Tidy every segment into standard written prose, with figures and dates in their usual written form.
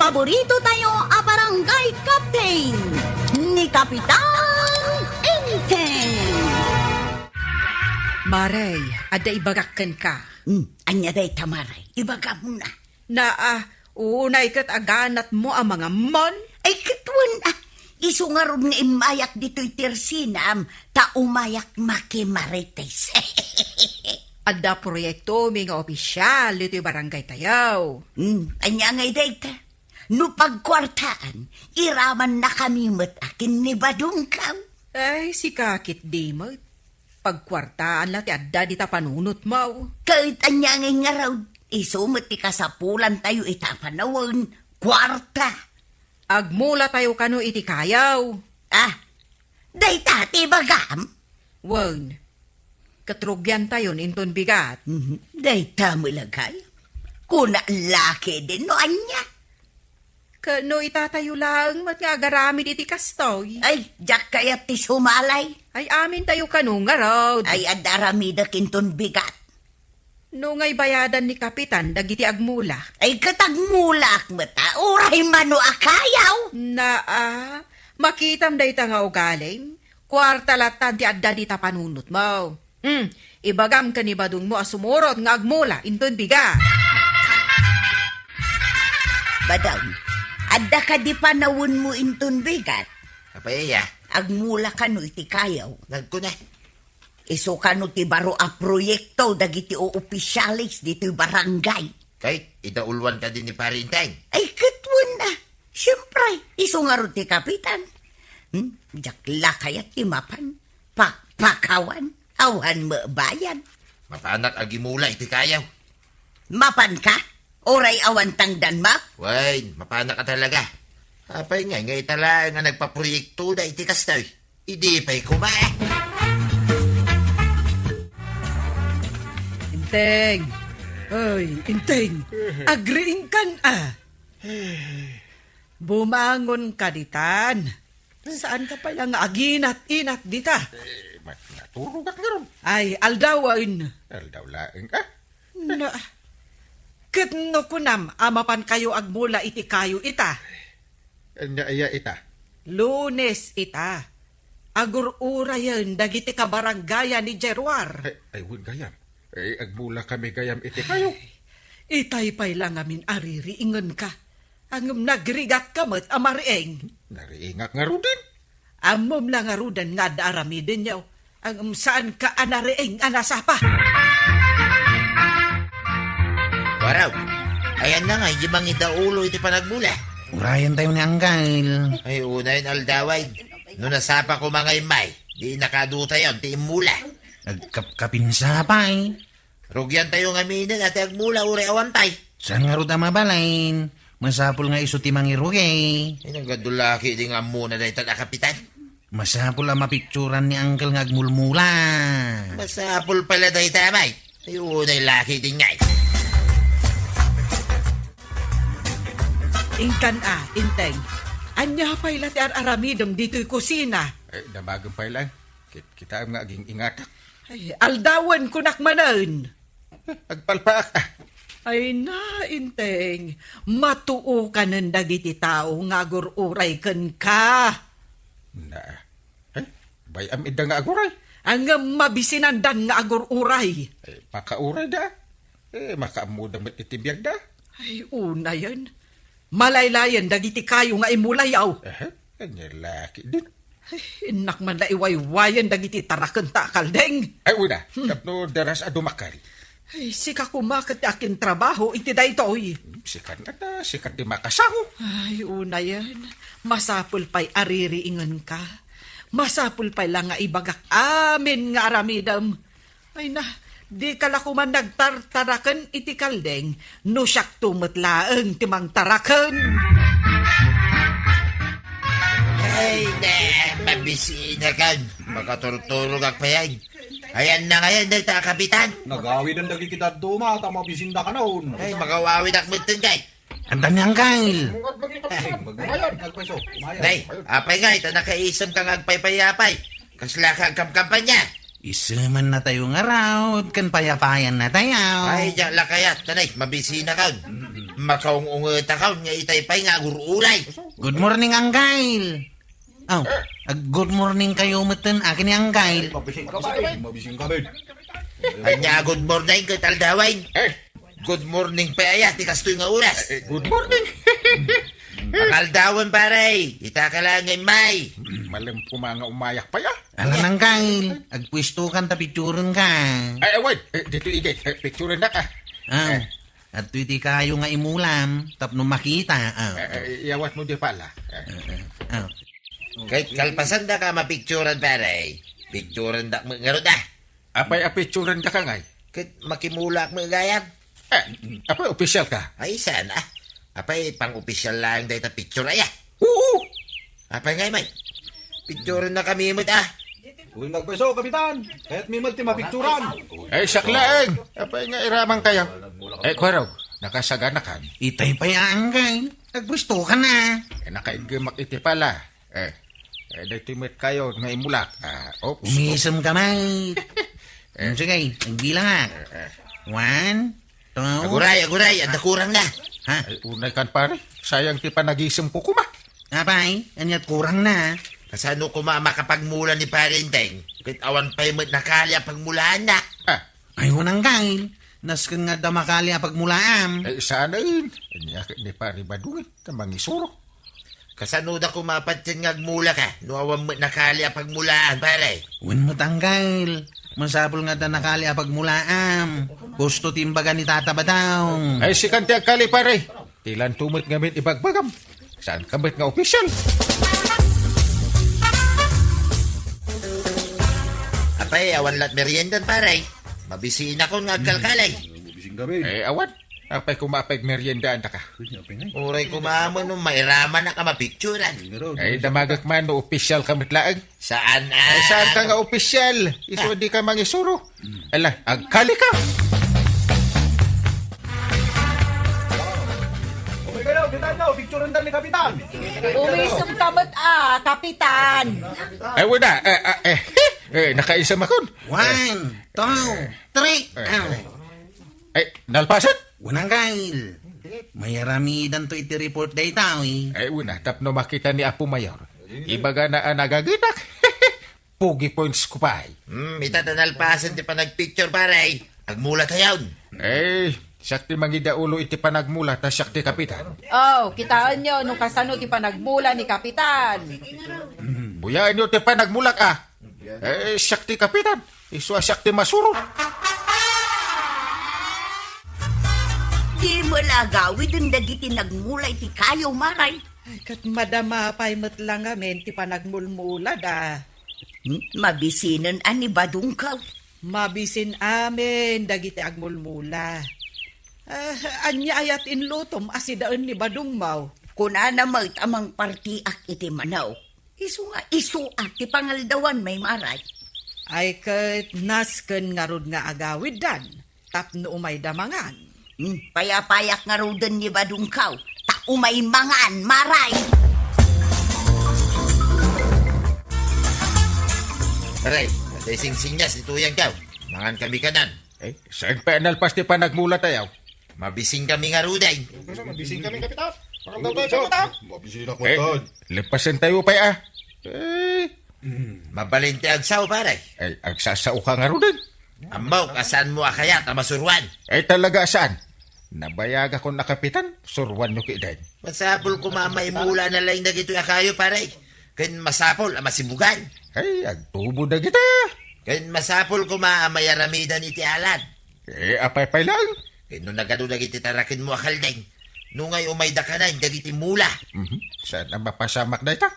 paborito tayo a barangay captain ni Kapitan Enteng. Maray, ada ibagakan ka. Anya day tamaray, ibaga mo na. Uunay kat aganat mo ang mga mon. Ay katwan isungarod nga imayak dito'y tersinam, ta umayak makimarites. Ada proyekto mga opisyal dito'y barangay tayaw. Anya ngay day ta. No pagkwartaan, iraman na kami akin ni Badong kam. Ay, si kakit di mo. Pagkwartaan lang ti adda di ta panunot mo. Kahit anya ngay nga raw, isumot ti kasapulan tayo itapanawan, kwarta. Agmula tayo kano iti kayaw. Day tati bagam. Wan, katrugyan tayo inton bigat. Day tamo lagay. Kuna laki din no anya. Kano itatayo lang mat nga agaramid iti kastoy. Ay, jak kayat ti sumalay. Ay amin tayo kano nga raw. Ay adaramida kinton bigat. No ngay bayadan ni Kapitan dagiti agmula. Ay katagmulak mata, uray mano akayaw. Makitam day ta nga ugaling. Kwarta latan ti adda di ta panunot mo. Ibagam ka ni Badong mo asumurot nga agmula inton biga. Badang, adda ka di panawon mo inton bigat. Apaya, Agmula ka no iti kayaw. nagko na. Iso ka no ti baro a proyekto dagiti o opisyalis dito'y barangay. Kahit idaulwan ka din ni Parinteng. Ay katwan na. Siyempre, iso nga ro ti kapitan. Jakla kayat ti mapan. Pakawan, awan mo bayan. Mapanak agimula iti kayaw. Mapan ka? Oray awan tangdan mak? Wain, mapanak ka talaga. Apay nga itala nga nagpaproyekto da iti kastoy. Idi pa'y kumae. Inteng. Ay, Inteng. Agriing kan Bumangon ka ditan. Saan ka pala nga aginat-inat dita? Naturugak nga ron. Ay, aldawan. Aldaw laeng Na, katno kunam, amapan kayo agmula iti kayo ita. Anya iya ita. Lunes ita. Agur-ura yan, dagiti kabarangaya ni Jeruar. Ay, wun gayam. Ay, agmula kami gayam iti kayo. Itay pa'y lang amin aririingan ka. Ang nagrigat kamot amarieng. Nariingak nga ron din. Amom lang arudan nga daaramidin niyo. Ang saan ka anarieng anasapa. Waraw, ayan na nga, hindi mang idaulo iti panagmula. Urayan tayo ni Anggal. Ay, una yun aldaway. No nasapa ko mga imay, di nakaduta yun, ti imula. Nagkapinsa pa eh. Rugyan tayo ng aminin at agmula uri awantay. Saan nga ro mabalain? Masapul nga iso ti mangirugay. Ay, nanggadulaki di nga muna na ito na kapitan. Masapul ang mapicturan ni Anggal nga agmulmula. Masapul pala tayo tamay. Ay, unay laki din nga. Ingkan Inteng. Anya pa'y lati aramidom dito'y kusina. Ay, damagang pa lang. Kita nga aging ingatak. Ay, aldawan kunak manan. Agpalpaak Ay na, Inteng. Matuo ka ng dagiti tao nga agur-uray kan ka. Na. Ay, bayam ida nga aguray. Ang mabisinandan nga agur-uray. Ay, makauray da. Makaamuda met itibiyag da. Ay, una yan. Malaylayan dagiti kayo nga imulayaw. Anya laki din. Ay, inak man na iwaywaayan dagiti tarakan takaldeng. Ay, una. Tapno daras adumakal. Ay, sika kumakat akin trabaho, iti daytoy. Sikat na ta, sikat di makasaho. Ay, una yan. Masapul pa'y aririingan ka. Masapul pa'y lang nga ibagak amin nga aramidam. Ay na, di ka lakuman nagtartarakan iti kaldeng. No siyak tumatlaang timang tarakan. Ay, na, mabisina ka. Makaturturog ang payag. Ayan na ngayon, nagta kapitan. Nagawi ng dagi kita duma, tama bisinda ka noon. Ay, makawawin ak mutin kay. Anda ni Anggal. Magmayan, nagpeso. Nay, apay nga, ito nakaisam kang agpay-payapay. Kasla kang kampanya. Isuman na tayo nga raw. Kan payapayan na tayo. Ay, diyan lakayat. Tanay, mabisina ka. Makaungungot akaw nga itay pa'y nga gurulay. Good morning, Anggail. Oh, good morning kayo matan akin ni Anggail. Mabising ka ba? Mabising ka ba? Anya, good morning ka taldawain. Good morning pa aya, tikas to'y nga oras. Good morning. Pakaldawan pare, ita ka lang ngay may. Malam ko mga umayak pa ya. Alam, Anggail, agpwisto kan tapicturon ka. Wait. Dito igay. Picture na ka. Ah, at tuwiti kayo nga imulam, tapno makita. Iyawat mo di pala. Oh. Kahit kalpasan na ka mapicturan pare. Picturan na mga da. Apay picture na ka ngay. Kahit makimulak mga gayam. Apay official ka. Ay, sana. Apay, pang-opisyal lang dahil ta picture aya. Oo. Apay ngay may. Picturan na kami mo Uy, nagpwesto, kapitan. Kahit may magti mapikturan. Saklaeng. Apay nga iramang kayo. Kwaraw, nakasagana kan. Itay pa yung Anggail, agpwisto ka na. Nakaigimak iti pala. Daitimit kayo nga imulak. Oops. Umisam ka, mate. Sige, nagbilang nga. 1, 2, Aguray, anda kurang na. ha? Unay kan pare. Sayang ti panagisem ko kuma. Apay, anyat kurang na. Kasano ko makapagmula ni Parenteng? Kahit awan pa'y nakalya pagmulaan na. Ayun, Anggail, naskan nga damakali ang pagmulaam. Sana yun. Anyakit ni pare badungit. Tamang isuro. Kasano na kumapansin nga agmula ka? No awan nakalya pagmulaan, pare. Uwan mo, Anggail. Masapol nga damakali ang pagmulaam. Gusto timbaga ni Tata Badong. Si Kante Agkali pare. Tilan tumit ngamin ibagbagam. Saan kamit nga official? Apay, awan lat meriendan, pare. Mabisiin ako nga agkalkalay. Mabising ka ba? Awan. Apay kumapag meriendaan ta ka. Uray kumamon nung mairaman na ka mapicturan. Damagak man no official kamit laang. Saan Saan ka nga official? Iso di ka mangisuro. Ala, Agkali ka. Okay kayo, kapitan nyo. Picturan na ni kapitan. Umisum kamot kapitan. Wala. Nakaisam akon. 1, 2, 3. Nalpasan? Unang Anggail. May aramidan to iti report day tao eh. Una, tapno makita ni Apo Mayor. Ibaga na nagagitak. Pugi points ko pa. Itatanalpasan ti pa nagpicture, pare. Agmula tayaw. Sakti mangida ulo iti panagmula ta sakti kapitan. Oh, kitaan nyo nung kasano ti panagmula ni Kapitan. Buyaan nyo ti panagmula ka. Sakti kapitan. Iswa sakti masuro. Di mo lagawid ang dagiti nagmulay ti kayo, maray. Ay, kat madama pa'y matlang amin ti panagmulmula da. Mabisinan ani badung ka. Mabisin amin dagiti agmulmula. Anya ayat inlutom asidaan ni Badungmaw. Kuna na amang partiak iti manaw. Isu at ti pangaldawan may maray. Ay kat nasken nga rod nga agawid dan. Tapno umay damangan. Payapayak nga rodan ni badung ka. Ta umay mangan, maray. Pare, natay sing-singnyas ito yan ka. Mangan kami kanan. Saan pa nalpas ti panagmula tayo? Mabising kami nga ruday. Mabising kami, kapitan. Parang daw tayo, kapitan. Mabising ako, kapitan. Lepasin tayo pa Mabalinte agsaw, pare. Agsasao ka nga rin. Amaw, kasaan mo akaya tamasuruan. Talaga saan? Nabayag ako na kapitan, surwan nyo kiday. Masapol ko mamay mula na lang na gito akayo, pare. Kan masapol, masibugan. Agtubo na kita. Kan masapol ko maamayaramidan iti alat. Apay lang. Kano nagano dagiti tarakin mo akaldeng. Nungay umay da ka na, dagiti mula. Saan na mapasamak na ita?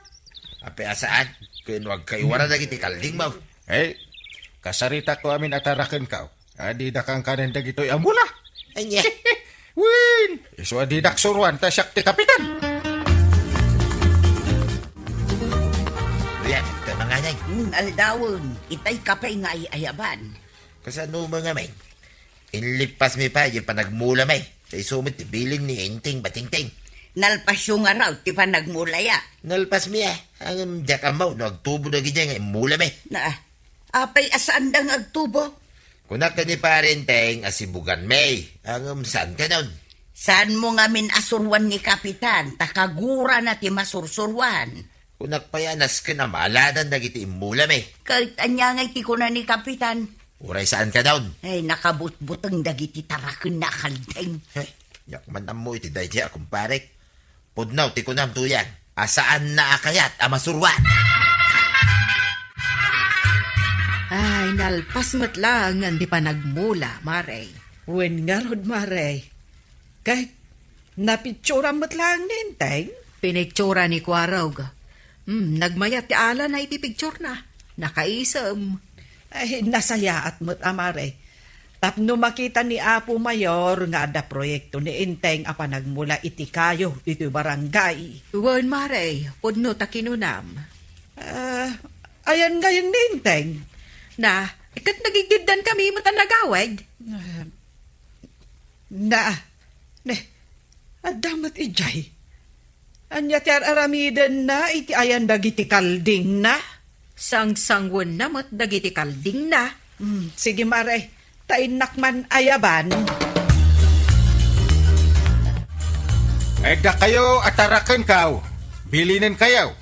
Ape asaan? Kano agkaiwara dagiti kalding mo. Kasarita ko amin atarakin ka. Adi da kang kanan dagito'y amula. Anya. Win! Iso adi daksuruan ta siyak ti kapitan. Riyan, kamanganay. Aldawon, itay kapay nga ayaban. Kasano mga may? Inlipas mi pa, yung panagmula may. Sa isumit, tibiling ni Enting Batingting. Nalpas yung araw, ti pa nagmulaya. Nalpas mi ang jakamaw, nagtubo na ganyan nga, mula may. Na, apay asaan dang agtubo? Kunak ka ni Parenteng, asibugan may. Ang saan ka nun? Saan mo nga min asurwan ni Kapitan? Takagura na ti masursurwan. Kunak payanas ka na maladan dagiti imulam eh. Kahit anyangay ti ko na ni Kapitan. Uray saan ka daw? Ay, nakabutbutang dagiti tarakon na kaldeng. Yak man mo iti dahi akong parek. Pudnaw ti kunam tuyan. Asaan na akayat amasurwan? Ay, nalpas mo't lang nga di pa nagmula, Maray. Wen nga rod, Maray. Kahit napitsura mo't lang ninteng. Piniktsura ni Kwarog. Nagmayat ti ala na ipipicture na. Nakaisam. Ay, nasaya at mo't Maray. Tapno makita ni Apo Mayor nga ada proyekto ni Inteng apa nagmula iti kayo iti barangay. Wan, Maray. Pudno ta kinunam. Ayan ngayon ni Inteng. Na, ikat nagigiddan kami mo nagawad. Adamat ijay. Anya ti aramidan na iti ayan dagiti kalding na. Sang-sangwan na mo't dagiti kalding na. Sige Maray, tainak man ayaban. Da kayo atarakan kaw. Bilinin kayo.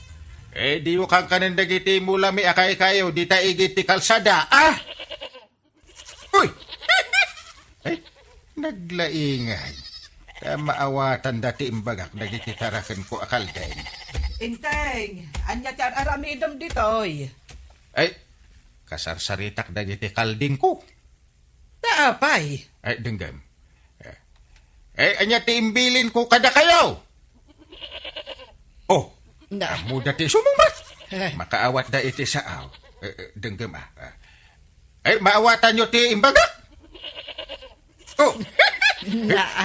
Di mo kang kanan dagiti mula mi akay kayo. Di ta igiti kalsada. Uy! Ay, naglaingay. Maawatan dati imbagak dagiti tarakan ko akalday. Inteng, anya ti aramidam ditoy. Ay, kasarsaritak dagiti kalding ko. Naapay. Ay, denggam. Anya ti imbilin ko kada kayo. Oh, muda ti sumumat. Makaawat da iti saaw. Denggam Ay, maawatan nyo ti imbagak. Oh,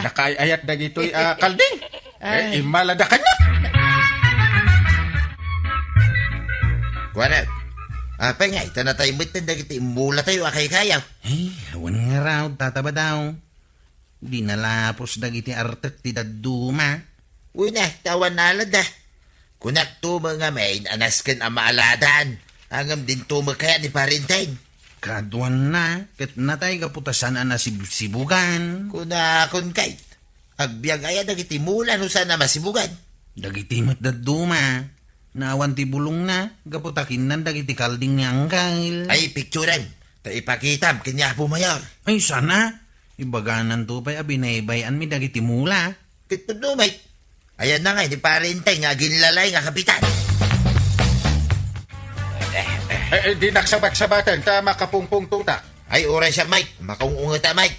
nakayayat da gito'y kalding. Imalada ka na. Kuwanag. Apa nga, ito na tayo mitin dagiti imula tayo akay kayaw. Awan nga raw, tatabadaw. Di nalapos dagiti artet ti daduma. Uy na, tawan na alada. Kunak to mga main anasken ang maaladan. Angam din to kaya ni Parinteng. Kaduan na, ket natay kaputasan na sibugan. Kunakon kay. Agbiag aya dagiti mula no sana masibugan. Dagiti mat daduma. Naawan ti bulong na, kaputakin nan dagiti kalding nga angkal. Ay, picturean. Ta ipakitam, kanya po mayor. Ay, sana. Ibaganan to pa'y abinaybayan mi dagiti mula. Kitudumay. Ayan na nga, ni Parinteng nga ginlalay nga kapitan. Di naksabat-sabatan, tama kapungpung tutak. Ay, oray siya, Mike. Makaungunga ta, Mike.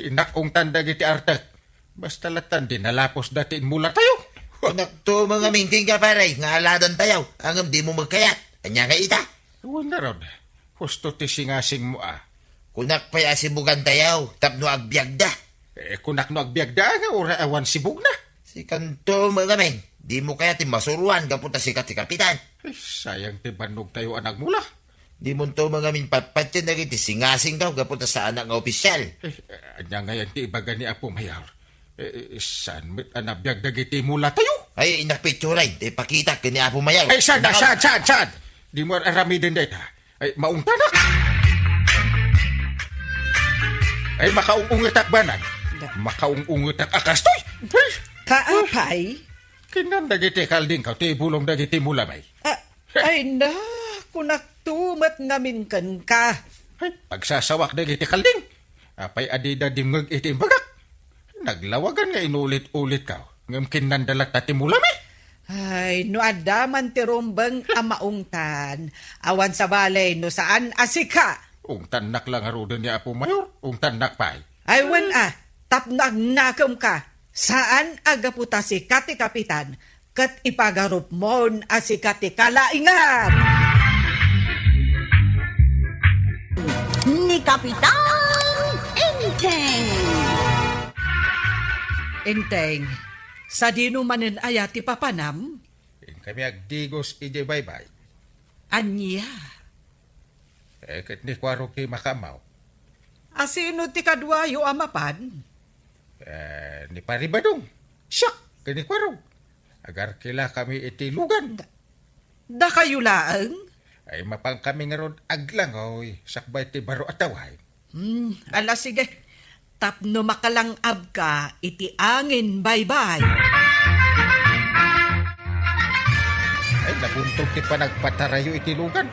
Inakong tanda giti artek. Basta latan, di nalapos dati mula tayo. Kunak to mga mingking ka pare, nga aladan tayaw. Angam di mo magkayat. Anya nga ita. Huwag na ron. Husto ti singasing mo Kunak pa sibugan tayaw. Tapno agbiag da. Kunak no agbiagda nga, ora awan sibug na. Si kanto mga men. Di mo kaya ti masuruan kapunta si kapitan. Sayang ti banog tayo anag mula. Di mo to mga min papatyan na ti singasing daw kapunta sa anak nga opisyal. Anya ngayon ti ibaga ni Apo Mayor. Saan mit anabiyag dagiti mula tayo? Ay, inakpicturay. Di pakita kini Apo Mayaw. Ay, saan? Di mo aramidin dito. Ay, maungta na. Ay, makaungungot ak banan. Makaungungot ak akastoy. Kaapay? Kinan dagiti kalding ka, ti bulong dagiti mula bay. Ay na, kunak tumat ngamin kan ka. Ay, pagsasawak dagiti kalding. Apay adida dimngag iti bagak. Naglawagan nga inulit-ulit ka. Ngam kinandalat tati mula bay. Ay, no adaman ti rumbang amaungtan. Awan sa balay, no saan asika. Tanak lang arudan ni Apo Mayor. Tanak pay. Ay, wan tapnag nakam ka. Saan agaputa si kati kapitan? Kat ipagarup mon si kati kalaingan. Ni Kapitan Inteng. Inteng, sa dino manen ayati papanam? Kami agdigos ije baybay. Anya? Kat ni kwarok ti makamaw. Asino ti kadwayo amapan? Ni Paribadong. Siyak, kani kwarog. Agar kila kami iti lugan. Da kayo laang? Ay mapang kami nga ron aglang, oy. Sakbay ti baro ataway. Ala sige. Tapno makalangab ka, iti angin baybay. Ay, nabuntog ti pa nagpatarayo itilugan.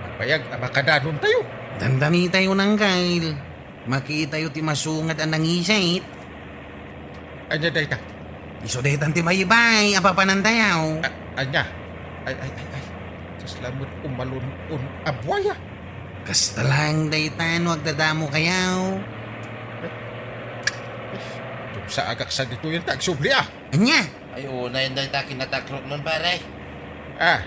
Mapayag, makadanon tayo. Dandami tayo ng kail. Makita yu ti masungat ang nangisait. Anya, dayta. Isudetan ti baybay, apapanan tayo. Anya. Ay. Saslamot umalun abwaya. Kasta lang daytan, wag dadamo kayaw. Sa agak sa dito yung tagsubli ah. Anya? Ay, una yun dahil takin natakrok nun, pare. Ah,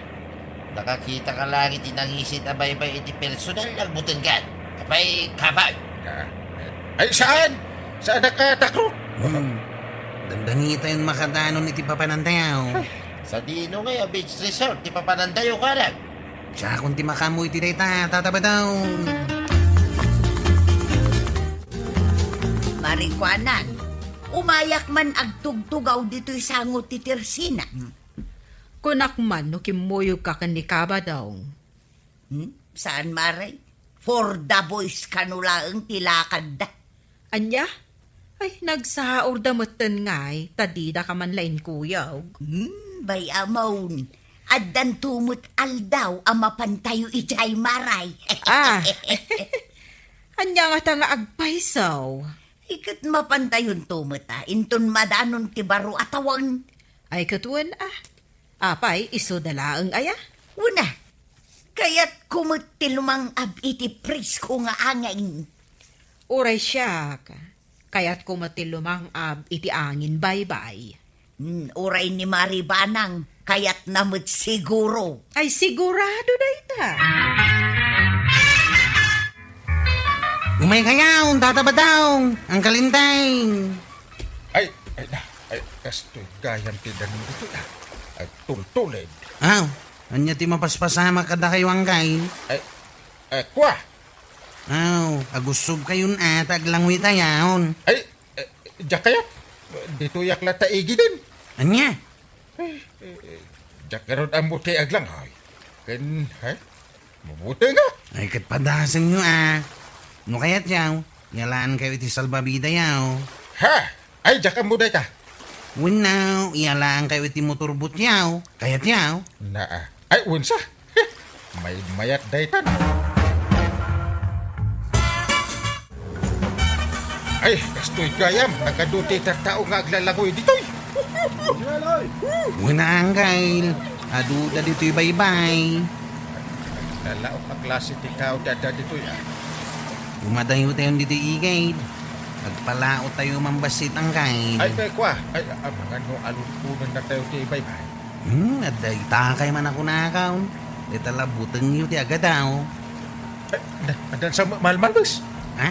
Nakakita ka lang iti nangisit abay-bay iti personal nagbutan ka. Kapay kapag. ay saan? Saan nakatakro? Dandani tayo makadanon iti papanan tayo. Sa dino nga, beach resort, di pa panandayo ka lang. Siya kung ti makamoy ti dayta, tataba daw. Marikwanan, umayak man agtugtugaw dito'y sangot ti Tersina. Kunak man no kimuyog ka kan ni Kabadaw. Saan maray? For the boys kanulaang tilakad da. Anya? Ay, nagsahaor damutan nga'y, tadida ka man lain kuyaw. Bay amaun. Addan tumut aldaw ama pantayo ijay maray. Ah, anya nga ta nga agpaisaw. Ikat mapantayon tumut inton madanon ti baro atawang. Ay katuan Apay, iso dalaang aya. Una, kaya't kumut ti lumang ab iti prisko nga angain. Uray siya ka. Kaya't kumatilumang iti angin baybay. Uray ni Maribanang, kaya't namut siguro. Ay sigurado na ita. Umay kayaw, tataba daw. Ang kalintay. Ay, kastoy gayang tidanin dito ah. Ay, tultulid. Anya ti mapaspasama kada kayo ang kain. Kwa. Agusog kayon taglangoy tayaon. Ay, diyak kaya? Dito yak lata igi din. Anya? Diyak karon ang muti aglang. Ay, mabuti nga. Ay katpadasan nyo No kaya't yaw, yalaan kayo iti salbabida yaw. Ha? Ay, diyak ang muday ka. Winaw, iyalaan kayo iti motorbot yaw. Kaya't yaw. Ay, unsa? May mayat daytan. Ay, kastoy gayam. Nagaduti tao nga aglalangoy ditoy. Winaang kail. Aduda dito'y baybay. Lalaok ang klase ti tao dada ditoy ah. Umadayo tayo dito igay. Nagpalaot tayo mambasit ang kail. Ay, kwa. Ay, mga no alunpunan na tayo ti baybay. Aday takay man ako nakaw. Di talabutan nyo ti agad daw. Ay, adan sa malmalbas. Ha?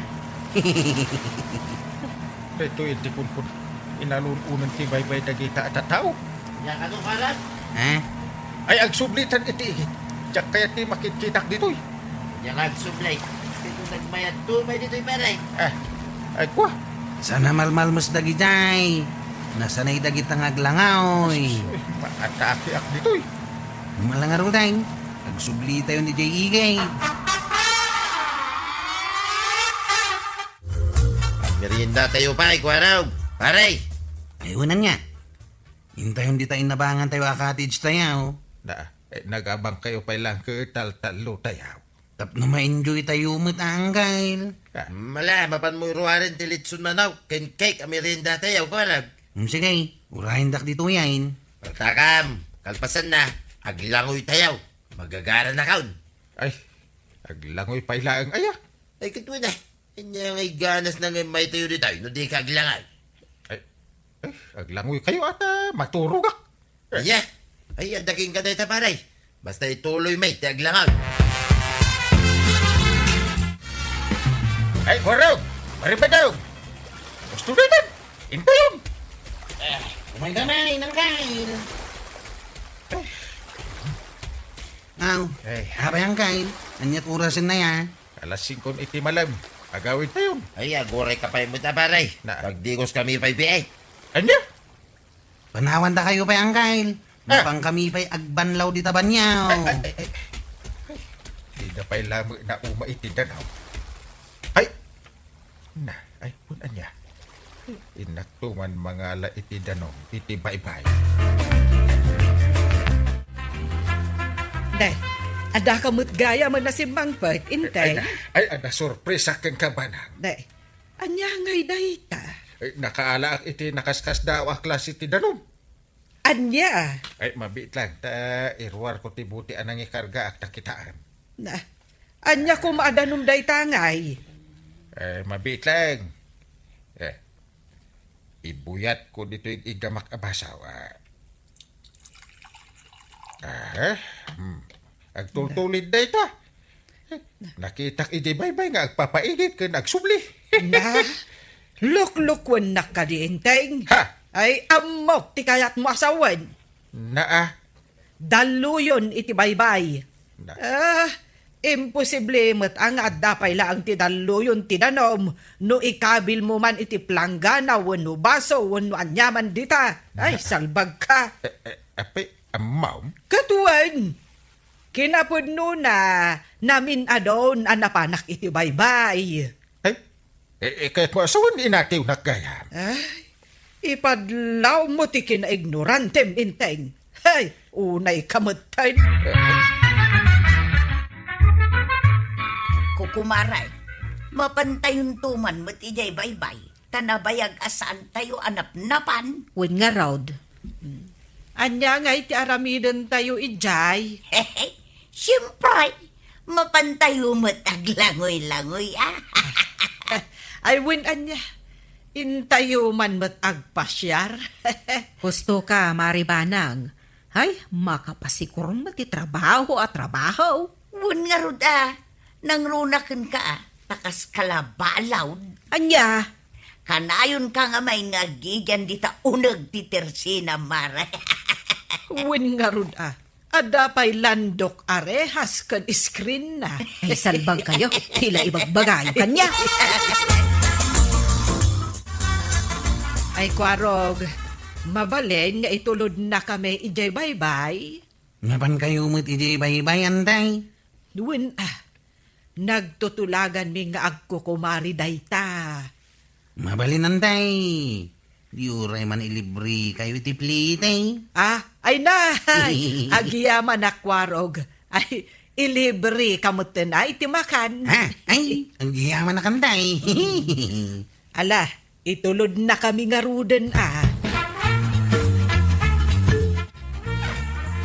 Ito yung tipon-pun. Inalununan ti baybay dagita at tao. Yan ka nung karat. Ha? Ay, ang sublitan iti igit. Diyak kaya ti makitkitak ditoy. Yan ang sublay. Ito nagmayat tumay dito'y pare. Ay, kwa. Sana malmalmas dagitay. Nasanay dagit ang aglangaoy. Maatake ak ditoy. Malangaro tayo. Nagsubli tayo ni Jay Igay. Merienda tayo pa, Kwaraw. Pare. Ayunan nga. Hintayon di tayo nabangan tayo cottage tayo. Nagabang kayo pa lang ke tal-talo tayo. Tap na ma-enjoy tayo matanggal. Mala, mapan mo iruwarin tilitsun manaw. Ken cake ang merienda tayo, Kwaraw. Sige, urahin dak dito yan. Takam, kalpasan na. Aglangoy tayo. Magagara na kaun. Ay, aglangoy pa ilaang aya. Ay, katwa na. Kanya ngay ganas na ngay may tayo dito. No di ka aglangan. Aglangoy kayo at maturog ak. Aya. Ay, adaking ka dito pare. Basta ituloy may ti aglangan. Ay, Kwaraw! Maripadaw! Gusto na din! Intayon! Umay kamay ng kain. Ay, Habay ang kain. Anyat urasin na yan. alas 5 iti malam. Agawin tayo. Ay, agoray ka pa yung muta pare. Pagdigos kami pa ibigay. Anya? Panawan da kayo pa ang kain. Mapang kami pa'y agbanlaw di tabanyaw. Di na pa ilamag na umaitid na. Ay, punan niya. Inaktuman mga la iti danong, iti baybay. Day, ada kamut gaya man na si Mangpet, intay. Ada sorpresa kang kabanang. Day, anya ngay dayta. Ay, nakaala ak iti nakaskas daw aklas iti danong. Anya. Ay, mabit lang. Ta, irwar ko tibuti anang ikarga ak takitaan. Na, anya ko maadanong dayta ngay. Eh, mabit lang. Ibuyat ko dito yung igamak abasaw. Agtultulid na ito. Nakitak idibaybay nga agpapaigit ka nagsubli. Na, luklukwan na ka di, intay. Ha? Ay, amok ti kayat mo asawan. Naa. Daluyon iti baybay. Na. Imposible met ang adapay laang ti daluyon ti danom no ikabil mo man iti planggana wenno baso wenno anyaman dita. Ay, salbag ka. Ape, amaw? Katuan, kinapudno na namin adon anapanak iti baybay. Ay, kahit mo asawan inatiw nakgayam. Ay, ipadlaw mo ti kinaignorantem inteng. Ay, unay kamatay. Kukumaray, mapantayon tuman mo't ijay baybay, tanabayag asaan tayo anap-napan. Wen nga raud. Anya nga iti aramiden tayo ijay. Hehe, siyempre, mapantayo mo't aglangoy-langoy Ay, win anya. Intayo man mat agpasyar. Husto ka, Maribanang. Ay, makapasigurong matitrabaho at trabaho. Wun nga rod nang runakan ka takas kalabalaw. Anya, Kanayon ka nga may ngagigyan dita unag ti tersina mare. Win nga rud Adapay landok arehas kan screen na. ay salbag kayo. Tila ibagbagayo kanya. Ay, Kwarog, mabalen nga itulod na kami ijay baybay. Mapan kayo mo't iti baybay, antay. Win nagtutulagan mi nga agkukumari dayta. Mabalin, antay. Di uray man ilibri kayo iti plite. Ay na! Agiyaman na, Kwarog. Ay, ilibre kamutin na iti makan. Ay, ang giyaman na kantay. Ala, itulod na kami nga ruden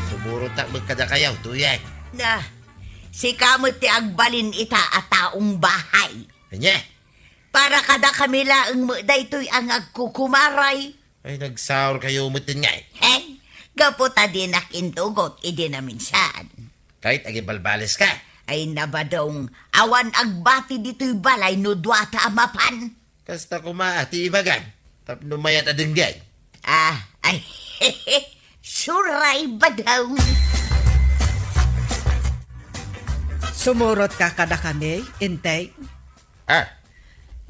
Sumurot tak magkada kayaw, tuyay. Na, si kamot ti agbalin ita at taong bahay. Kanya? Para kada kami laang mo daytoy ang agkukumaray. Ay, nagsaur kayo umutin nga eh. Gaputa din nakintugot, idi na minsan. Kahit agibalbales ka. Ay nabadong awan agbati dito'y balay no duwata amapan. Kasta kumaati ibagan. Tapno mayat adinggay. Ay, suray ba daw? Sumurot ka kada kami, intay.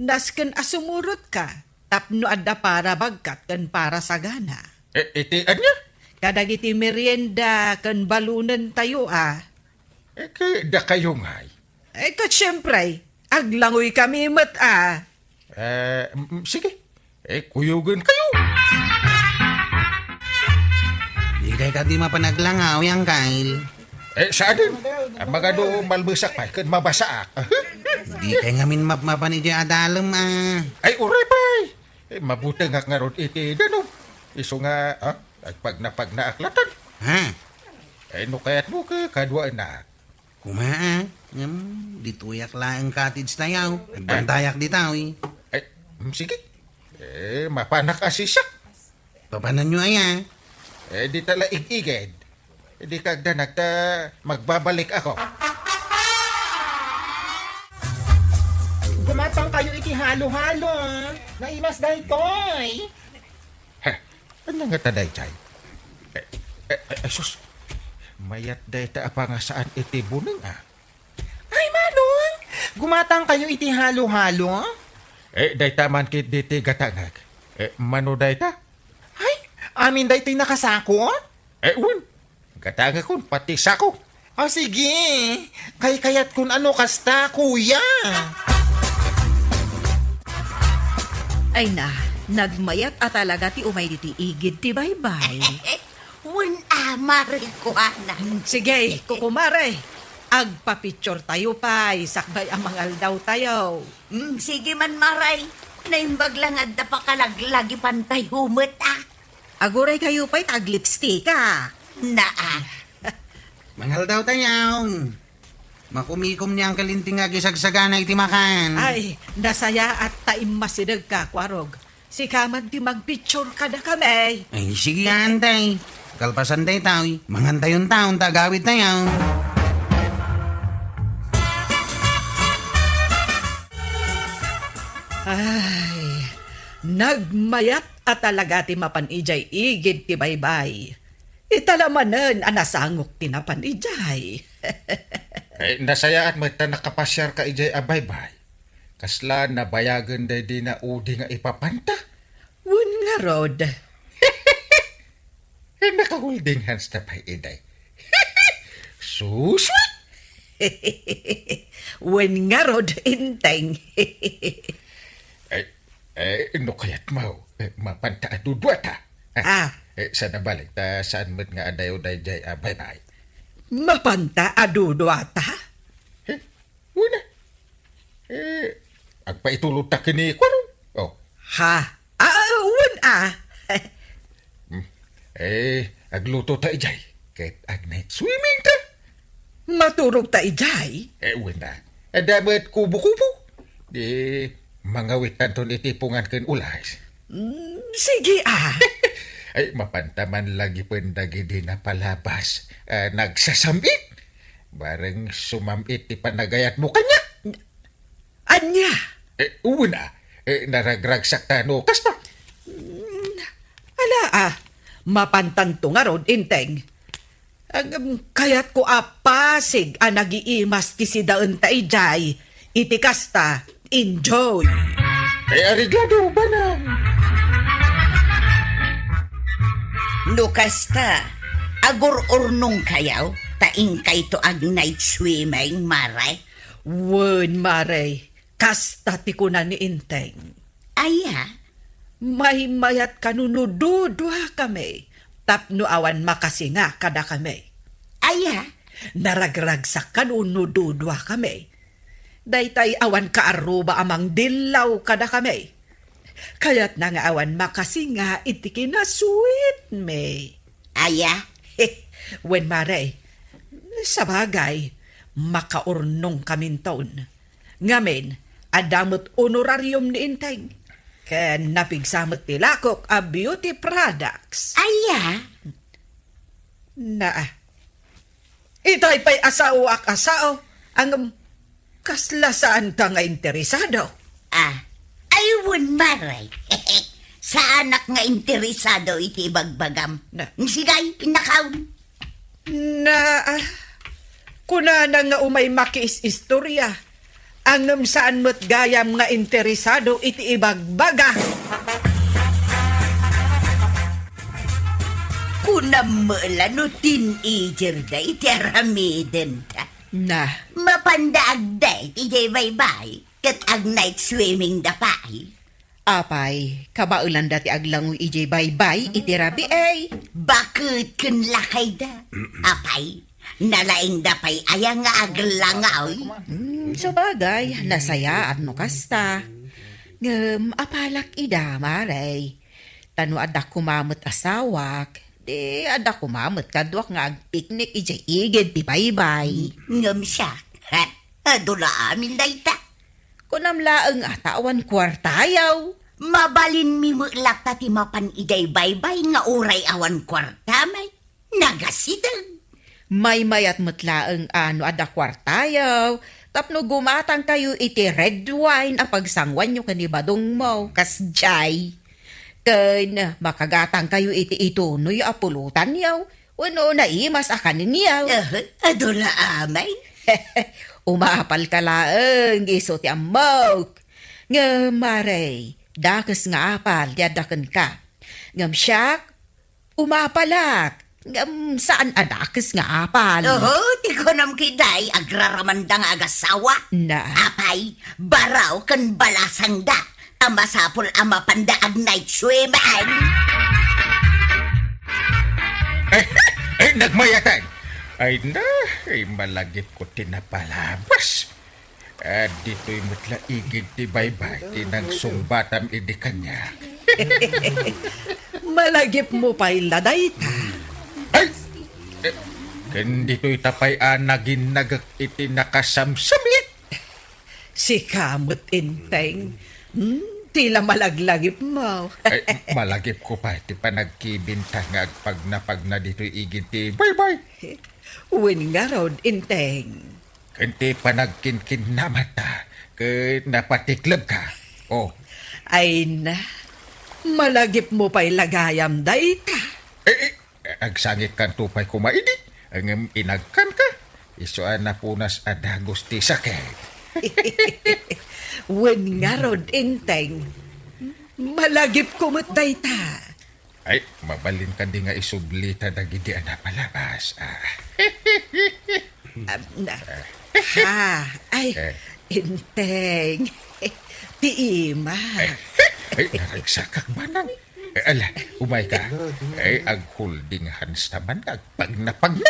Nasken asumurot ka, tapno adda para bagkat kan para sagana. Iti, anya? Kadagiti merienda kan balunan tayo Da kayo ngay. Kat syempre, aglangoy kami mat Sige. Kuyugan kayo. Di kay ka di mapanaglangaw yang kail. Saan din? Ang mga doon malbusak pa, kan mabasaak. Di kay ngamin mapmapan iti adalem Ay, uray pa'y. Mabuti nga nga ron iti dano. Iso nga, pag naaklatan. No kaya't mo ka, kadwa anak. Kumaa, dituyak lang cottage tayaw. Nagbantayak di tao Sige. Mapanak asisyak. Papanan nyo aya. Di tala igiged. Di kagdanag ta magbabalik ako. Gumatang kayo iti halo-halo. Naimas dahil toy. Ano nga taday, Chay? Sus, mayat day ta apa nga saan iti buning Ay, manong. Gumatang kayo iti halo-halo. Day ta man kit diti gatangag. Mano day ta? Ay, amin da ito'y nakasako. Un, gatangag kun, pati sako. Sige. Kay kayat kun ano kasta, kuya. Ay na, nagmayat at talaga ti umay diti igid ti baybay. Wen marikuanan. Sige, kukumare. Agpapicture tayo pa, sakbay ang mangal daw tayo. Sige man, Maray. Naimbag lang at napakalaglagi pantay humot, Aguray kayo pa'y tag-lipstick, Naa. Mangal daw tayo. Makumikom niya ang kalinting agisagsaga na itimakan. Ay, nasaya at taim masidag ka, Kwarog. Si Kamad di magpicture ka na kami. Ay, sige antay. Kalpasan tayo tao. Mangantay yung taon, tagawid tayo. Ay, nagmayat at talaga ti mapanijay igid ti baybay. Italamanan anasangok ti napanijay. Nasayaan mo ita nakapasyar ka ijay abaybay. Kasla nabayagan day di na udi nga ipapanta. Wun nga rod. Naka-holding hands na pa iday. Suswit! Wun nga rod inteng. No kayat mo. Mapanta at dudwata. Sana balik ta saan mo't nga adayo day jay abaybay. Mapanta adudwata? Una. Agpaitulog ta kini ko. Oh. Ha? Wun Agluto ta ijay. Kahit ag night swimming ta. Maturog ta ijay? Wala. Damat kubo-kubo. Di mangawitan ton itipungan ken ulas. Sige Ay, mapantaman lagi pendagi di na palabas. Nagsasambit. Bareng sumamit ti panagayat mo kanya. Anya? Una. Naragragsak tano. Kasta. Ala mapantanto nga rod inteng. Kayat ko apasig nagiimas ti si daon ta ijay. Itikasta, enjoy. Arigado ba na? Lukasta, agur-urnong kayaw, taing kay to ag night swimming, Maray. Wun, Maray, kasta ti ko na ni inteng. Aya, May mayat kanunududwa kami. Tapno awan makasinga kada kami. aya, Naragragsak kanunududwa kami. Daytay awan kaaruba amang dilaw kada kami. Kaya't na nga awan makasinga iti kinasweet me. aya, Wen Maray, sa bagay, makaurnong kamin taon. Ngamin, adamot honorarium ni Inteng. Ken napigsamot tilakok a beauty products. aya, Na, itay pa'y asao ak asao, ang kaslasaan ka nga interesado. ayun, Maray. Sa anak nga interesado iti bagbagam. Na. Sigay, pinakaw. Na, kuna na nga umay makis istorya, ang saan mo't gayam nga interesado iti ibagbaga. Kunamala no teenager da iti aramiden ta. Na, Mapandaag da iti baybay. Kat ag night swimming da pa'y. Apay, kabaulan dati aglangoy ijay baybay, iti rabi Bakit kun lakay da? Apay, nalaing da pa'y ayang nga aglangaw. Sa bagay, nasayaan no kasta. Apalak ida, Maray. Tano adak kumamot asawak. Di adak kumamot kadwak nga ag-picnic ijay igid ti baybay. Ngam siya. Adula amin da ita. Kunamlaang atawan kwartayaw. Mabalin mi mo lakta ti mapan iday baybay nga uray awan kwarta may. Nagasidag. May mayat mutlaang ada kwartayaw. Tapno gumatang kayo iti red wine a pagsangwan nyo kanibadong mo. Kasjay. Ken makagatang kayo iti itunoy a pulutan yaw. Wano naimas a kanin yaw. Adula amay. Umapal ka laang iso ti amok. Nga Maray, dakas nga apal, yadakan ka. Ngam siyak, umapalak. Ngam saan adakas nga apal. Ti ko nam kiday agraramandang agasawa. Na, Apay, baraw kan balasang da. Masapol ang mapandaag night swimman. Nagmayatan. Ay na, ay malagip ko tinapalabas. Dito'y mutla igid ti baybay, tinang sumbatam idi kanya. Malagip mo pa'y laday ta. Ay! Dito'y tapay anagin nagak iti nakasamsamit. Si kamot inteng. Tila malaglagip mo. Ay, malagip ko pa iti panagkibintangag pag na dito'y igid ti baybay. Win nga rod inteng. Kanti panagkinkin na mata, kat napatiklab ka. Oh, Ay na, malagip mo pa'y lagayam dayta. agsangit kan tupay kumaidi. Ang inagkan ka. Isuan na punas adagos ti sakit. Wen nga rod inteng. Malagip kumot dayta. Ay, mabalin ka di nga isublita dagidi na palabas. Ay, inteng. Tiima. Ay, naragsakak manang. Ala, umay ka. Ay, ag holding hands naman pag napagna.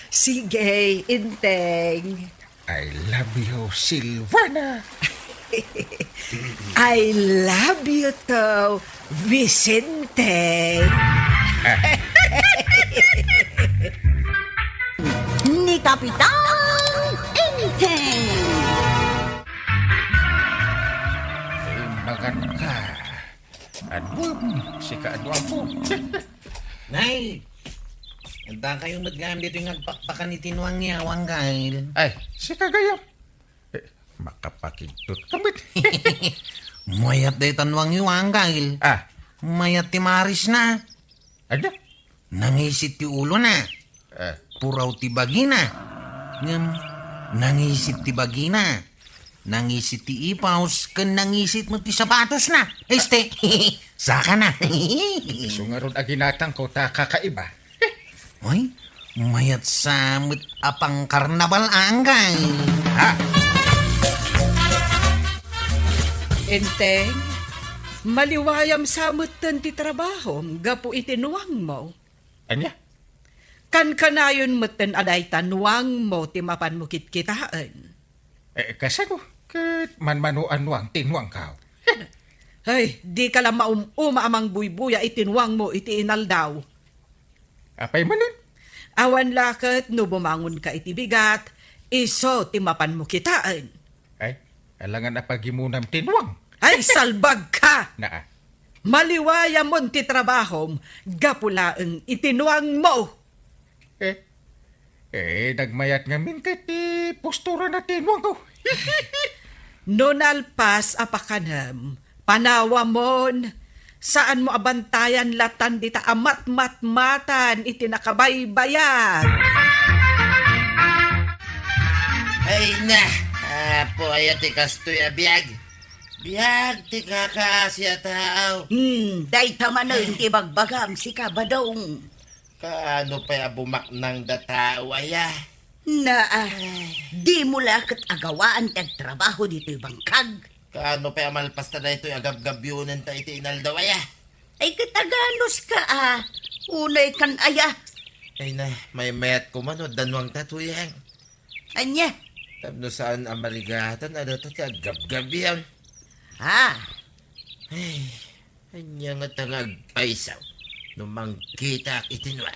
Sige, inteng. I love you, Silvana. I love you to, Vicente. Ni Kapitan Inteng. Ay, magan ka. Adwam, si kaadwam mo. Nay! Handa kayong madgam dito yung nagpakpakan ni Tinuang niya, Wanggail. Ay, si kagayam. Makapakigtot kamit. Mayat day tanwang yung Wanggail. Ah, Mayat ti Maris na. ano? Nangisit ti ulo na. Puraw ti bagina. Ngam, nangisit ti bagina. Nangisit ti ipaws, kan nangisit mo ti sapatos na. Este, saka na. Sungaron aginatang ko ta kakaiba. Oy, mayat samot apang karnabal angay. Ha? Inteng, maliwayam samutan ti trabaho, gapu itinuang mo. Anya? Kan kanayon mutan aday tanuang mo ti mapan mo kitkitaan. Kasano? Kat manmanuan wang tinwang ka. Ay, di ka lang uma amang buybuya itinuang mo iti inaldaw. Apay manin? Awan lakat no bumangon ka iti bigat, iso ti mapan mo kitaan. Ay, alangan na pagimunam tinwang. Ay, salbag ka! Naa. Maliwaya mo ti trabahom, gapulaang itinuang mo. Nagmayat nga min ti postura na tinwang ko. Nonalpas apakanam, panawa mon, saan mo abantayan latan dita amat-matmatan iti nakabaybayan. Ay na, apo ay ti kastoy abiyag. Biyag ti kakasya tao. Day tamanon ti bagbagam si Kabadong. Kaano pa bumak ng datao aya? Di mo lakat agawaan tag trabaho dito'y bangkag. Kaano pa malpas na ito agab-gabyunan ta iti inaldaw aya? Ay kataganos ka Unay kan aya. Ay na, may mayat ko man o danwang tatuyang. Anya? Tapno saan ang maligatan ano ito ti agab-gabyan. Ay, anya nga tangag paisaw. Numang kita itinwa.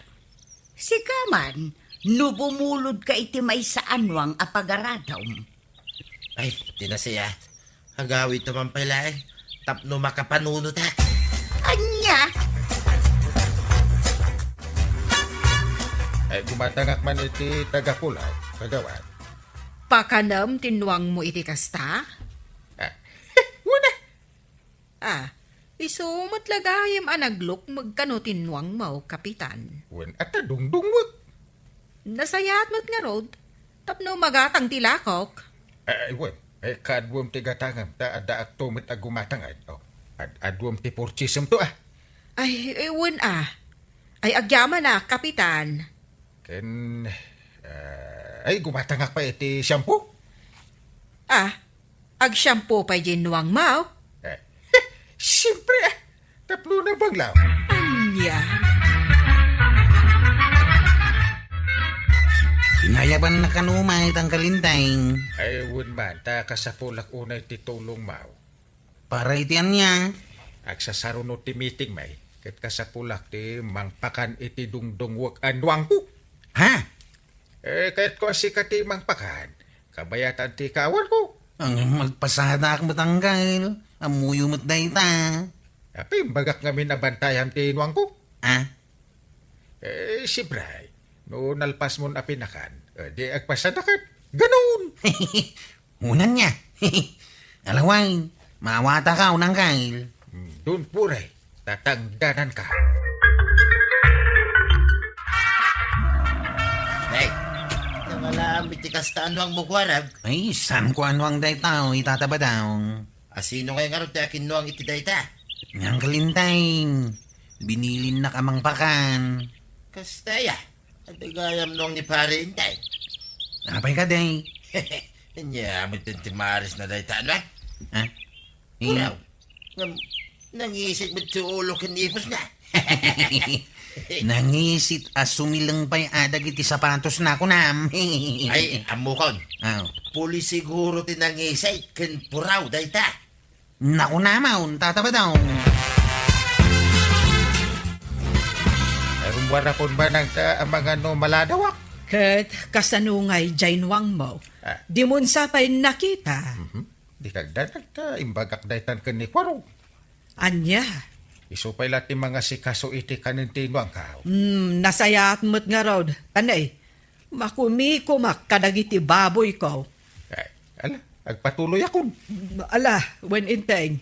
Si Kaman, nubumulod ka iti may saanwang apagaradam. Ay, tinasaya. Hagawi ito man pala eh. Tapno makapanunot ha. Anya? Ay, gumatangak man iti tagapulaw. Kagawan. Pakanam tinuang mo iti kasta? Wala. Iso matlagayam anaglok magkano tinuang mo, kapitan. Wan at dungdungwag. Nasayat mo't nga rod, tapno magatang tilakok. Ay, wan. Ay, kaadwam ti gatangam. Da aktumit agumatangad. Oh, adwam ti porchism to Ay, ewan Ay, agyaman kapitan. Ken, ay, gumatangak pa iti shampoo. Ag shampoo pa ginuang mau. Siyempre, taplo na banglaw. Anya. Pinayaban na kanumay tang kalintay. Ay, wun man, ta kasapulak unay titulong mau. Para itian niya. Agsasarunod ti meeting may, kat kasapulak ti mangpakan iti dungdong wag anwang ko. Ha? Kahit ko si kati mangpakan, kabayatan ti kawan ko. Ang magpasada ak matanggal. Amuyo mat dayta. Api, bagak nga minabantayan ti inwang ko. Ah? Si Bray, no nalpas mo na pinakan, di agpasadakan. Ganun! Unan niya. Alaway, mawata ka unang kail. Doon puray, tatangdanan ka. Hey, nangalamit ti kastaan ang mukwarag. Ay, san ko ano ang dayta o itataba daw. Asino kayo nga rin ti akin no ang iti dayta? Ang kalintay. Binilin na kamang pakan. Kastaya, at gayam nung ni pare intay. Apay ka day. Anya, mo ti Maris na dayta, ano? Ha? Uraw, nangisig mo ti ulo kanipos na. Nangisit as sumilang pa'y adag iti sapatos na ako nam. Ay, amukon. Aw. Puli siguro ti nangisay, ken puraw dayta. Naku namaw, tataba daw. Rumwara kon ba ng ang mga no maladawak? Kat kasanungay jainwang mo. Di mo sapay nakita. Di kagdadag ta, imbagak daytan ka ni Kwarong. Anya. Isupay lati mga sikaso iti kanin tinwang ka. Nasaya at mo't nga rod. Anay, makumikumak kadagiti baboy ko. Ay, ala, agpatuloy akon. Ala, when inteng.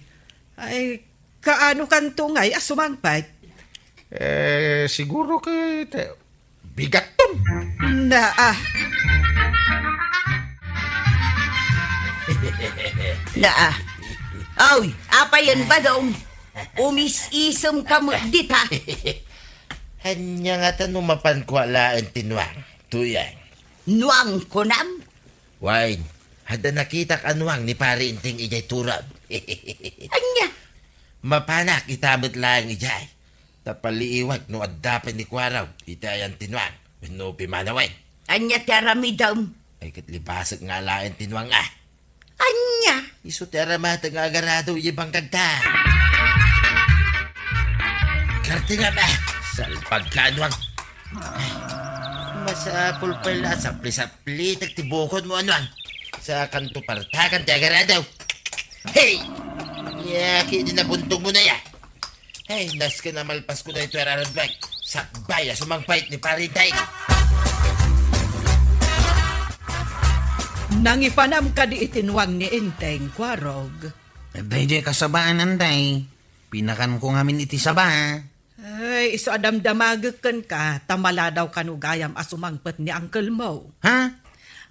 Ay, kaano kan tungay asumangpay? Siguro kay bigat ton. Na Naa. Aw, apa yan ba daw? Umis-isam ka mo dita. Hanya nga tanumapan ko alaan tinwang. Tuyang. Nuang kunam. Wine, hada nakita anwang ni pare inting ijay turab. Anya. Mapanak itamit lang ijay. Tapaliiwag no addapan ni Kwaraw. Itayan tinwang. No pimanaway. Anya tiaramidam. Ay katlipasag nga lain tinwang ah. Anya. Iso tiaramata nga agarado ibang kagta. Karte nga ba? Salpag ka anwang. Masapul pala sapli-sapli tagtibukod mo anwang. Sa kanto partakan ti agaradaw. Hey! Yaki din nabuntog mo na ya. Hey, nas ka na malpas ko na ito araradbag. Sakbay, sumangpait ni Paritay. nangipanam ka di itinwang ni inteng Kwarog. Day kasabaan anday. Pinakan ko ngamin iti saba. Ay, iso adamdamagakan ka, tamala daw kanugayam asumangpet ni Uncle Mo. Ha?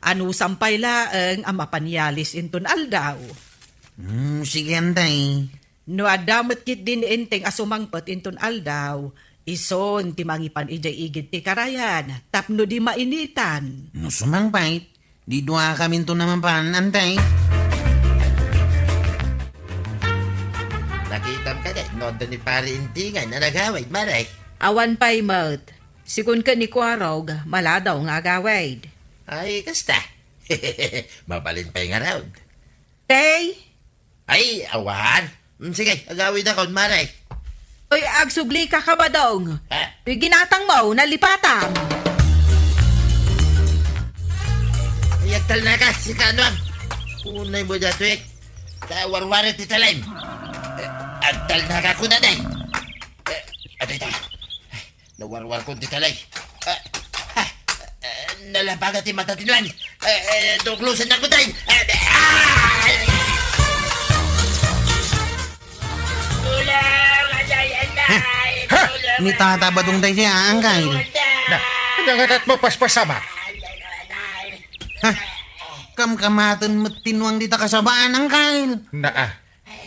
Ano sampay laeng ang mapanyalis inton aldaw. Sige anday. No adamat kit din inteng asumangpet inton aldaw, ison ti mangipan ijay igit ti karayan, tapno di mainitan. No sumangpait. Di dua kami to naman pan anday. Nakitam ka na, nodo ni Pari Intingan na nagawid, maray. Awan pa'y maut. Sikun ka ni Kwarog, maladaw nga agawid. Ay, kasta. Mabalin pa yung around. Tay, Ay, awan. Sige, agawid ako, maray. oy agsubli ka kabadong. Ha? Oy ginatang mo, nalipatang. Ayagtal na ka, si Kanwang. Unay mo dato eh. Kawarwaran ti talim. Agtal na ka kuna day. Aday tayo. Nawarwar ko ti talay. Nalabaga ti mata tinuan. Tuklusan na ko day. Ni tatabadong day siya angkay. Na, nangatat mo paspasama. Kamkamatan matinwang dita kasabaan angkay. Na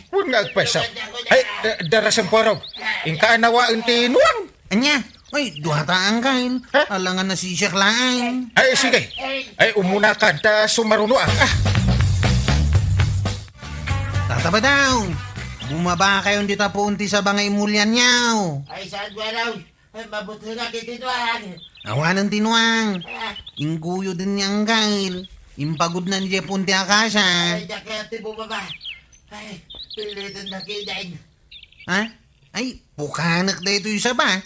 huwag nga agpasaw. Ay, darasan porog. Inka anawaan tinuang. Anya, oy, duha ta angkay. Alangan na si Siak lain. Ay, sige. Ay, umuna ka, ta sumarunuan. Tataba daw. Bumaba kayo dito po unti sa bangay mulyan niyaw. Ay, saan ko araw? Ay, mabuti na kitituan. Awanan tinuang. Ingguyo din niyang gail. Impagod na niya punti akasa. Ay, dakati bumaba. Ay, pilitin na kidain. Ha? Ay, pukanak na ito yung saba.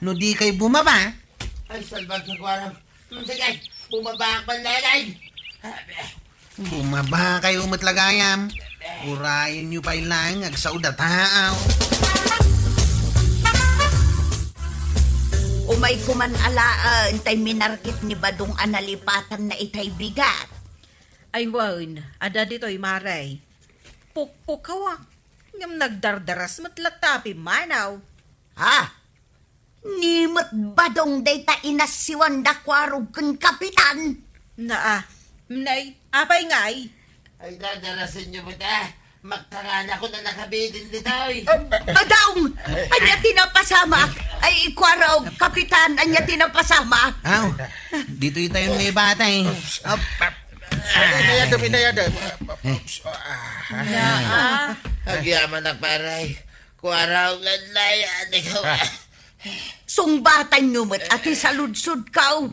No di kay bumaba. Ay, salbag sa kwarang. Sige, bumaba ang panlalay. Bumaba kayo matlagayam. Urayin nyo pa ilang agsaud at haaw. Umay kuman alaan tay minarkit ni Badong analipatan na itay bigat. Ay, wan, ada dito'y maray. Pukpukawa. Ngam nagdardaras matlatapi manaw. Ha? Nimot Badong dayta inasiwan dakwarog kang kapitan. Naa, mnay, apay ngay. Ay, dadarasin niyo ba ta? Magtangan ako na nakabidin dito eh. Badong! Anya tinapasama. Ay, ikwaraw, kapitan, anya tinapasama. Aw, dito tayo may bata eh. Up. Inayadam. Naa. Agyaman na paray. Kwaraw ganlayan. Ikaw. Sungbatan numot at isaludsud ka.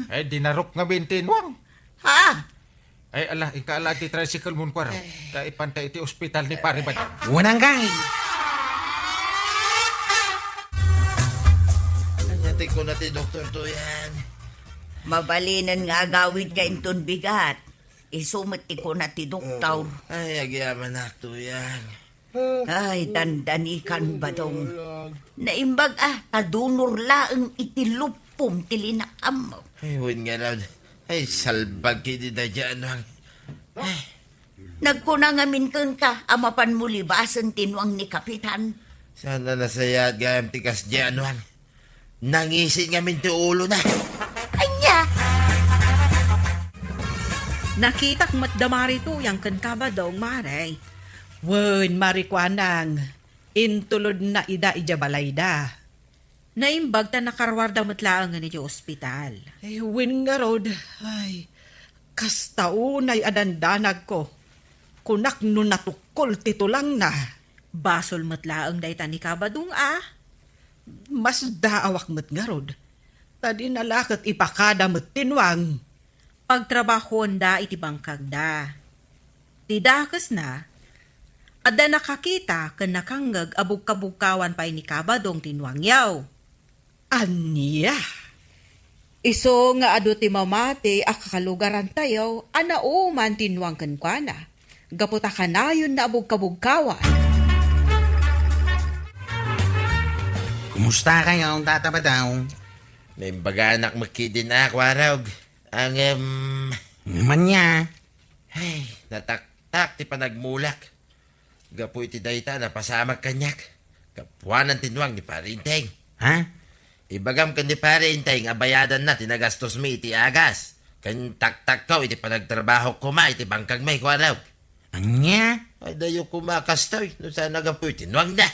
Ay, dinarok nga bintinwang. Ha? Ay, ala, ikaala ti tricycle mo kwaraw. Kaipantay iti ospital ni pare Badong. Wanang gail. Anyatik ko na ti doktor to yan. Mabalinan nga agawid ka inton bigat. Isumati ko na ti doktor. Ay, agyaman na to yan. Ay, dandanikan Badong. Naimbag tadunor laeng itilupom tilinakam mo. Ay, win nga raw. Ay, salbag kini na dyan. Nagkunangamin kang ka, amapan mo libasan tinwang ni kapitan. Sana nasayad gayam tikas dyan. Nangisin ngamin ti ulo na. Anya! Nakitak matdamari to yang kan kabadong maray. Wen, marikwanang. Intulod na ida ijabalayda. Naimbag ta nakarwarda matlaang nga ni ospital. Ay, win nga rod. Ay, kastaunay adandanag ko. Kunak no natukol titulang na. Basol matlaang dayta ni kabadong Mas daawak met nga rod. Tadi nalakat ipakada met tinwang. Pagtrabahon da iti bangkag da. Tidakas na, ada nakakita ken nakanggag abug-kabugkawan pa ni kabadong tinwangyaw. Anya? Iso nga adu ti mamati akakalugaran tayo, anauman tinwang ken kuana. Gaputa kanayon na abug-kabugkawan. Kumusta kayo, tataba daw? May baga anak makidin na kwaraw. Ang, Naman niya. ay, nataktak ti panagmulak. Gapu iti dayta na pasamag kanyak. Kapuanan tinwang ni Parinteng. Ha? Ibagam kan ni Parinteng, abayadan na tinagastos mi iti agas. Kan taktak ko iti panagtrabaho ko ma iti bangkag may kwaraw. Anya? Ay dayo kumakastoy. No sana gapu tinwang na.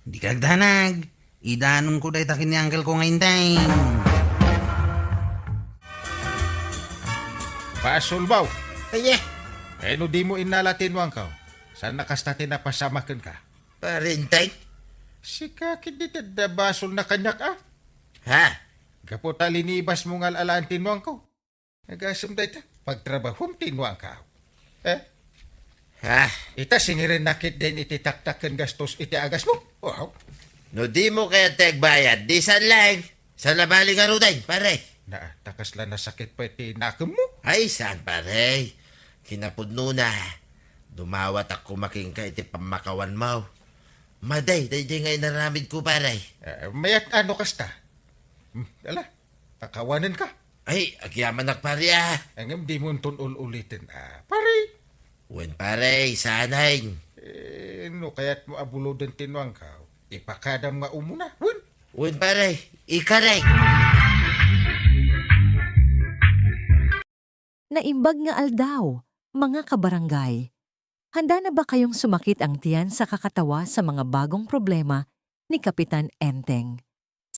Di kagdanag. Idanon ko dahi takin ni uncle ko ngayon tayo. Paasulbaw. Ay, Eh, no di mo inalatinwang ka. Saan nakasta tinapasamakan ka? Parinteng? Si kakit di basol na kanyak Ha? Gaputa linibas mo nga alaan tinwang ko. Nagasam da ita. Pagtrabahom tinwang ka. Ha? Ita singirin nakit din iti taktakan gastos iti agas mo. Wow. No di mo kaya tegbayad, di san lang. Sa nabali nga ruday, pare. Takas lang na sakit pa iti nakam mo. Ay, saan pare? Kinapudno na. Dumawat ako makingka iti pamakawan mo. Maday, day nga inaramid ko pare. Mayat ano kasta? Ala, takawanan ka. Ay, agyaman nak pare Angam di mo ulitin. Pare. Wen pare, sanay. No kaya't mo abulodan tinwang ka. Ipakadam nga umuna. Wen. Wen pare, ikaray. Naimbag nga aldaw, mga kabarangay. Handa na ba kayong sumakit ang tiyan sa kakatawa sa mga bagong problema ni Kapitan Enteng?